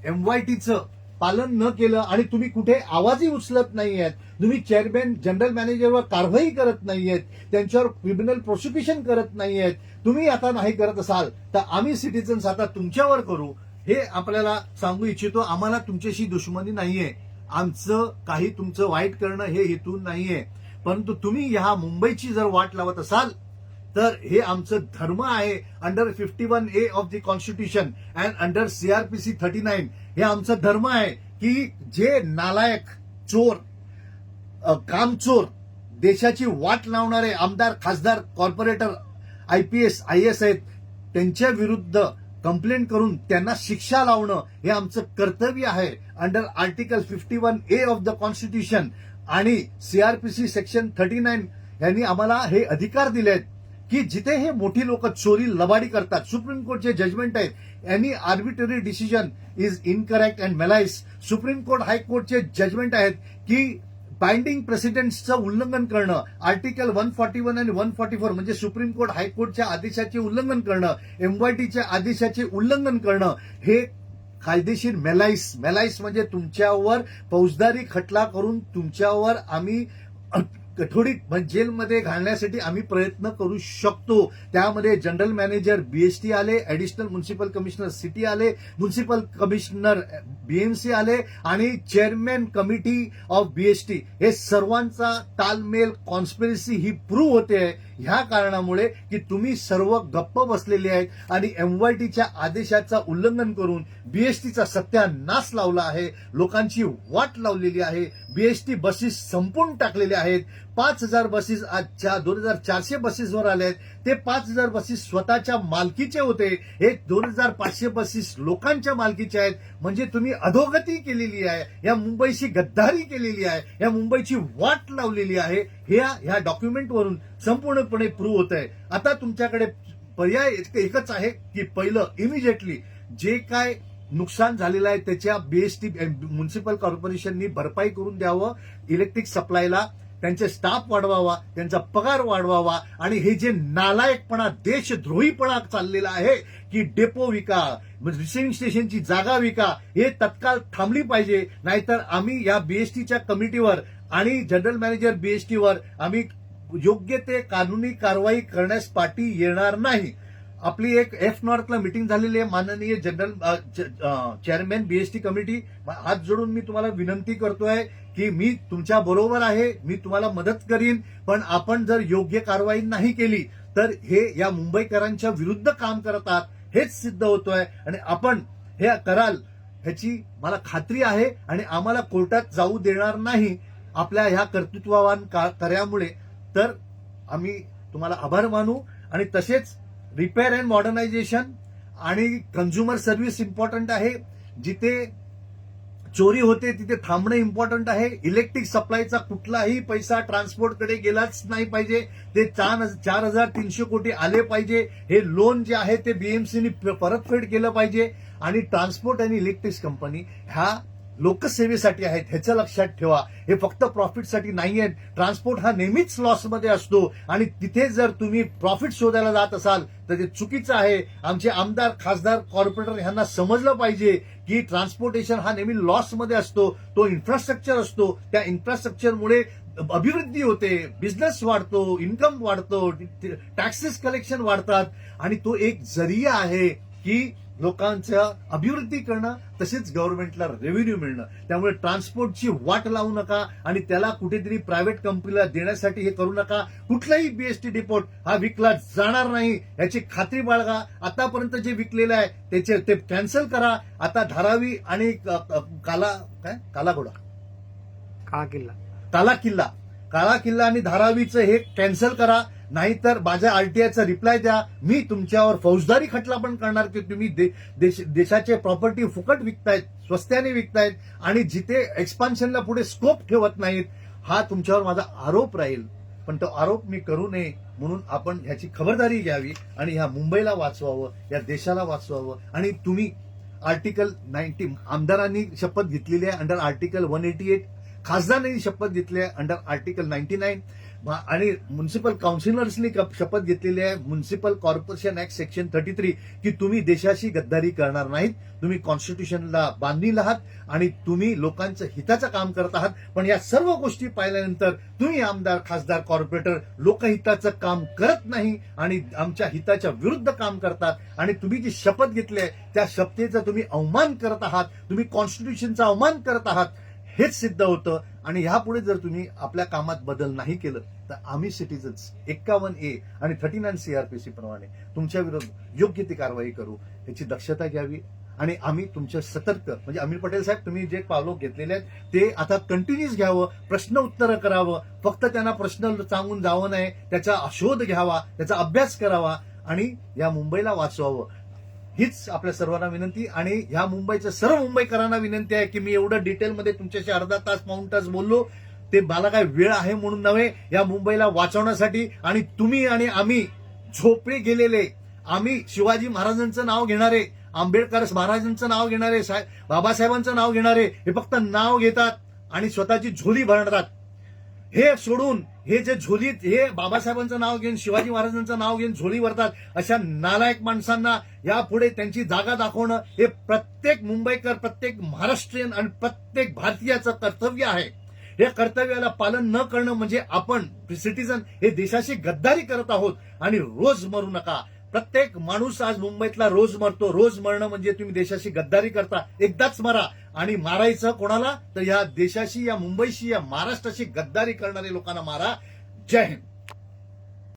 एमवायटीचं पालन न केलं आणि तुम्ही कुठे आवाजही उचलत नाहीयेत, तुम्ही चेअरमॅन जनरल मॅनेजरवर कारवाई करत नाहीयेत, त्यांच्यावर क्रिमिनल प्रोसिक्युशन करत नाहीयेत, तुम्ही आता नाही करत असाल तर आम्ही सिटीजन्स आता तुमच्यावर करू हे आपल्याला सांगू इच्छितो. आम्हाला तुमच्याशी दुश्मनी नाहीये, आमचं काही तुमचं वाईट करणं हे हेतून नाहीये, परंतु तुम्ही ह्या मुंबईची जर वाट लावत असाल तर हे आमचं धर्म आहे. Under 51A of the constitution and under CRPC 39 हे आमचं धर्म आहे की जे नालायक, चोर, कामचोर, देशाची वाट लावणारे आमदार, खासदार, कॉर्पोरेटर, IPS, IAS आहेत त्यांच्या विरुद्ध कंप्लेंट करून त्यांना शिक्षा लावणं हे आमचं कर्तव्य आहे. Under article 51A of the constitution आणि CRPC सेक्शन 39 यांनी आम्हाला हे अधिकार दिलेत की जिथे हे मोठी लोक चोरी लबाडी करतात, सुप्रीम कोर्टचे जजमेंट आहेत, any arbitrary decision is incorrect and malice. Supreme court, हायकोर्टचे जजमेंट आहेत की बाइंडिंग प्रेसिडेंट्सचं उल्लंघन करणं, आर्टिकल 141 आणि 144 म्हणजे सुप्रीम कोर्ट, हायकोर्टच्या आदेशाचे उल्लंघन करणं, MYTच्या आदेशाचे उल्लंघन करणं हे कायदेशीर मेलाइस म्हणजे तुमच्यावर फौजदारी खटला करून तुमच्यावर आम्ही कठोरीत जेलमध्ये घालण्यासाठी आम्ही प्रयत्न करू शकतो. त्यामध्ये जनरल मॅनेजर बीएसटी आले, ऍडिशनल म्युन्सिपल कमिशनर सिटी आले, म्युन्सिपल कमिशनर BMC आले आणि चेअरमॅन कमिटी ऑफ बीएसटी हे सर्वांचा तालमेल, कॉन्स्पिरसी ही प्रूव्ह होते. ह्या कारणामुळे की तुम्ही सर्व गप्प बसलेले आहेत आणि MYTच्या आदेशाचा उल्लंघन करून बीएसटीचा सत्यानाश लावला आहे, लोकांची वाट लावलेली आहे. बीएसटी बसेस संपून टाकलेल्या आहेत. 5,000 बसेस आज 2,400 बसेसवर आले आहेत. ते 5,000 बसेस स्वतःच्या मालकीचे होते, हे 2,500 बसेस लोकांच्या मालकीचे आहेत. म्हणजे तुम्ही अधोगती केलेली आहे, या मुंबईशी गद्दारी केलेली आहे, या मुंबईची वाट लावलेली आहे. ह्या डॉक्युमेंटवरून संपूर्णपणे प्रूव्ह होत आहे. आता तुमच्याकडे पर्याय एकच आहे की पहिलं इमिजिएटली जे काय नुकसान झालेलं आहे त्याच्या बीएसटी म्युन्सिपल कॉर्पोरेशननी भरपाई करून द्यावं. इलेक्ट्रिक सप्लायला त्यांचे स्टाफ वाढवावा, त्यांचा पगार वाढवावा आणि हे जे नालायकपणा, देशद्रोहीपणा चाललेला आहे की डेपो विका, रिसिव्हिंग स्टेशनची जागा विका, हे तत्काळ थांबली पाहिजे. नाहीतर आम्ही या बीएसटीच्या कमिटीवर आणि जनरल मॅनेजर बीएसटीवर आम्ही योग्य ते कानूनी कारवाई करण्यास पाठी येणार नाही. आपली एक F-नॉर्थला मीटिंग झालेली आहे. माननीय जनरल चेअरमॅन बीएसटी कमिटी, हात जोडून मी तुम्हाला विनंती करतोय की मी तुमच्या बरोबर आहे, मी तुम्हाला मदत करीन, पण आपण जर योग्य कारवाई नाही केली तर हे या मुंबईकरांच्या विरुद्ध काम करत आहात हेच सिद्ध होतोय आणि आपण हे कराल ह्याची मला खात्री आहे आणि आम्हाला कोर्टात जाऊ देणार नाही आपल्या ह्या कर्तृत्ववान कार्यामुळे. तर आम्ही तुम्हाला आभार मानू आणि तसेच रिपेअर अँड मॉडर्नायझेशन आणि कन्झ्युमर सर्व्हिस इम्पॉर्टंट आहे. जिथे चोरी होते तिथे थांबणं इम्पॉर्टंट आहे. इलेक्ट्रिक सप्लायचा कुठलाही पैसा ट्रान्सपोर्टकडे गेलाच नाही पाहिजे. ते 4,300 कोटी आले पाहिजे. हे लोन जे आहे ते बीएमसीनी परतफेड केलं पाहिजे आणि ट्रान्सपोर्ट आणि इलेक्ट्रिक कंपनी ह्या लोकसेवेसाठी आहेत, ह्याचं लक्षात ठेवा. हे फक्त प्रॉफिटसाठी नाही आहेत. ट्रान्सपोर्ट हा नेहमीच लॉसमध्ये असतो आणि तिथे जर तुम्ही प्रॉफिट शोधायला जात असाल तर ते चुकीचं आहे. आमचे आमदार, खासदार, कॉर्पोरेटर ह्यांना समजलं पाहिजे की ट्रान्सपोर्टेशन हा नेहमी लॉसमध्ये असतो. तो इन्फ्रास्ट्रक्चर असतो, त्या इन्फ्रास्ट्रक्चरमुळे अभिवृद्धी होते, बिझनेस वाढतो, इन्कम वाढतो, टॅक्सेस कलेक्शन वाढतात आणि तो एक जरिया आहे की लोकांच्या अभिवृद्धी करणं, तसेच गव्हर्नमेंटला रेव्हेन्यू मिळणं. त्यामुळे ट्रान्सपोर्टची वाट लावू नका आणि त्याला कुठेतरी प्रायव्हेट कंपनीला देण्यासाठी हे करू नका. कुठलाही बीएसटी डिपोट हा विकला जाणार नाही याची खात्री बाळगा. आतापर्यंत जे विकलेलं आहे ते कॅन्सल करा. आता धारावी आणि काला किल्ला काळा किल्ला आणि धारावीचं हे कॅन्सल करा, नाहीतर माझ्या आरटीआयचा रिप्लाय द्या. मी तुमच्यावर फौजदारी खटला पण करणार की तुम्ही देशाचे प्रॉपर्टी फुकट विकतायत, स्वस्त्याने विकतायत आणि जिथे एक्सपान्शनला पुढे स्कोप ठेवत नाहीत. हा तुमच्यावर माझा आरोप राहील, पण तो आरोप मी करू नये म्हणून आपण ह्याची खबरदारी घ्यावी आणि ह्या मुंबईला वाचवावं, या देशाला वाचवावं. आणि तुम्ही आर्टिकल 90 आमदारांनी शपथ घेतलेली आहे अंडर आर्टिकल 188, खासदारांनी शपथ घेतली आहे अंडर आर्टिकल 99 आणि म्युन्सिपल काउन्सिलर्सनी शपथ घेतलेली आहे म्युन्सिपल कॉर्पोरेशन ऍक्ट सेक्शन 33 की तुम्ही देशाशी गद्दारी करणार नाहीत, तुम्ही कॉन्स्टिट्यूशनला बांधील आहात आणि तुम्ही लोकांचं हिताचं काम करत आहात. पण या सर्व गोष्टी पाहिल्यानंतर तुम्ही आमदार, खासदार, कॉर्पोरेटर लोकहिताचं काम करत नाही आणि आमच्या हिताच्या विरुद्ध काम करतात आणि तुम्ही जी शपथ घेतली आहे त्या शपथेचा तुम्ही अवमान करत आहात, तुम्ही कॉन्स्टिट्यूशनचा अवमान करत आहात. हेच सिद्ध होतं. आणि ह्यापुढे जर तुम्ही आपल्या कामात बदल नाही केलं तर आम्ही सिटीजन्स 51A आणि 39 CRPC प्रमाणे तुमच्या विरुद्ध योग्य ती कारवाई करू. याची दक्षता घ्यावी आणि आम्ही तुमच्या सतर्क म्हणजे अमीर पटेल साहेब तुम्ही जे पावलं घेतलेले आहेत ते आता कंटिन्यूस घ्यावं, प्रश्न उत्तरं करावं, फक्त त्यांना प्रश्न सांगून जावं नाही, त्याचा शोध घ्यावा, त्याचा अभ्यास करावा आणि या मुंबईला वाचवावं. हीच आपल्या सर्वांना विनंती. आणि ह्या मुंबईच्या सर्व मुंबईकरांना विनंती आहे की मी एवढं डिटेलमध्ये तुमच्याशी अर्धा तास पाऊण तास बोललो ते मला काय वेळ आहे म्हणून नव्हे, या मुंबईला वाचवण्यासाठी. आणि तुम्ही आणि आम्ही झोपे गेलेले, आम्ही शिवाजी महाराजांचं नाव घेणारे, आंबेडकर महाराजांचं नाव घेणारे, बाबासाहेबांचं नाव घेणारे हे फक्त नाव घेतात आणि स्वतःची झोली भरतात. हे सोडून हे जे झोलीत हे बाबासाहेबांचं नाव घेऊन शिवाजी महाराजांचं नाव घेऊन झोली भरतात अशा नालायक माणसांना यापुढे त्यांची जागा दाखवणं हे प्रत्येक मुंबईकर, प्रत्येक महाराष्ट्रीयन आणि प्रत्येक भारतीयाचं कर्तव्य आहे. या कर्तव्याला पालन न करणं म्हणजे आपण सिटीजन हे देशाशी गद्दारी करत आहोत. आणि रोज मरू नका. प्रत्येक माणूस आज मुंबईतला रोज मरतो. रोज मरणं म्हणजे तुम्ही देशाशी गद्दारी करता. एकदाच मरा. आणि मारायचं कोणाला तर या देशाशी, या मुंबईशी, या महाराष्ट्राशी गद्दारी करणाऱ्या लोकांना मारा. जय हिंद.